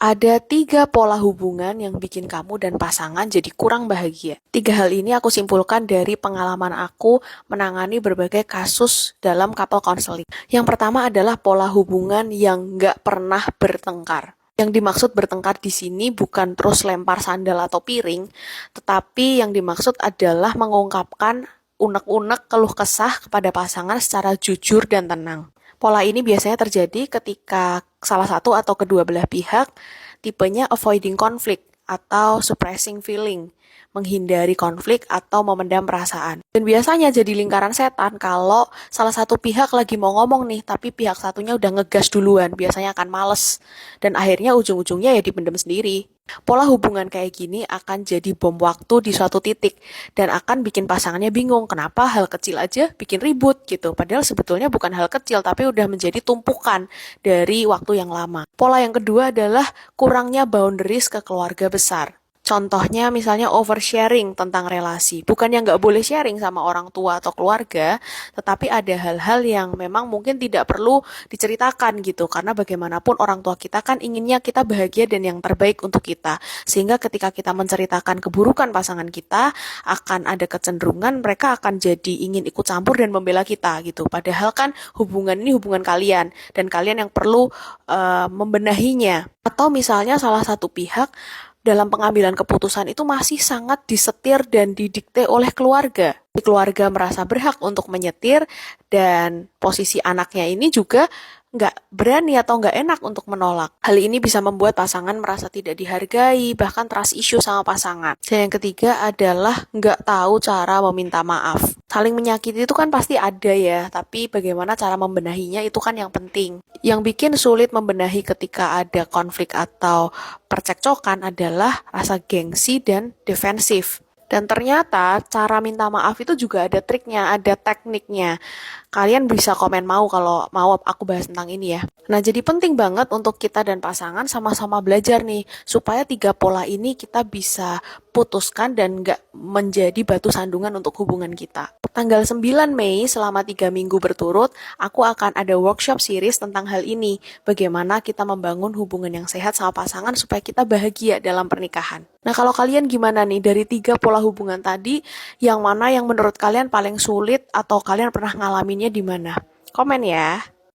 Ada 3 pola hubungan yang bikin kamu dan pasangan jadi kurang bahagia. 3 hal ini aku simpulkan dari pengalaman aku menangani berbagai kasus dalam couple counseling. Yang pertama adalah pola hubungan yang nggak pernah bertengkar. Yang dimaksud bertengkar di sini bukan terus lempar sandal atau piring, tetapi yang dimaksud adalah mengungkapkan unek-unek keluh kesah kepada pasangan secara jujur dan tenang. Pola ini biasanya terjadi ketika salah satu atau kedua belah pihak tipenya avoiding conflict atau suppressing feeling, menghindari konflik atau memendam perasaan. Dan biasanya jadi lingkaran setan kalau salah satu pihak lagi mau ngomong nih, tapi pihak satunya udah ngegas duluan, biasanya akan males. Dan akhirnya ujung-ujungnya ya dipendam sendiri. Pola hubungan kayak gini akan jadi bom waktu di suatu titik dan akan bikin pasangannya bingung kenapa hal kecil aja bikin ribut gitu. Padahal sebetulnya bukan hal kecil tapi udah menjadi tumpukan dari waktu yang lama. Pola yang kedua adalah kurangnya boundaries ke keluarga besar. Contohnya misalnya oversharing tentang relasi. Bukannya nggak boleh sharing sama orang tua atau keluarga, tetapi ada hal-hal yang memang mungkin tidak perlu diceritakan gitu. Karena bagaimanapun orang tua kita kan inginnya kita bahagia dan yang terbaik untuk kita. Sehingga ketika kita menceritakan keburukan pasangan kita, akan ada kecenderungan mereka akan jadi ingin ikut campur dan membela kita gitu. Padahal kan hubungan ini hubungan kalian, dan kalian yang perlu membenahinya. Atau misalnya salah satu pihak dalam pengambilan keputusan itu masih sangat disetir dan didikte oleh keluarga. Keluarga merasa berhak untuk menyetir dan posisi anaknya ini juga nggak berani atau nggak enak untuk menolak. Hal ini bisa membuat pasangan merasa tidak dihargai, bahkan trust issue sama pasangan. Dan yang ketiga adalah nggak tahu cara meminta maaf. Saling menyakiti itu kan pasti ada ya, tapi bagaimana cara membenahinya itu kan yang penting. Yang bikin sulit membenahi ketika ada konflik atau percekcokan adalah rasa gengsi dan defensif. Dan ternyata cara minta maaf itu juga ada triknya, ada tekniknya. Kalian bisa komen mau kalau mau aku bahas tentang ini ya. Nah, jadi penting banget untuk kita dan pasangan sama-sama belajar nih, supaya 3 pola ini kita bisa putuskan dan nggak menjadi batu sandungan untuk hubungan kita. Tanggal 9 Mei selama 3 minggu berturut, aku akan ada workshop series tentang hal ini. Bagaimana kita membangun hubungan yang sehat sama pasangan supaya kita bahagia dalam pernikahan. Nah, kalau kalian gimana nih dari 3 pola hubungan tadi, yang mana yang menurut kalian paling sulit atau kalian pernah ngalaminnya di mana? Komen ya.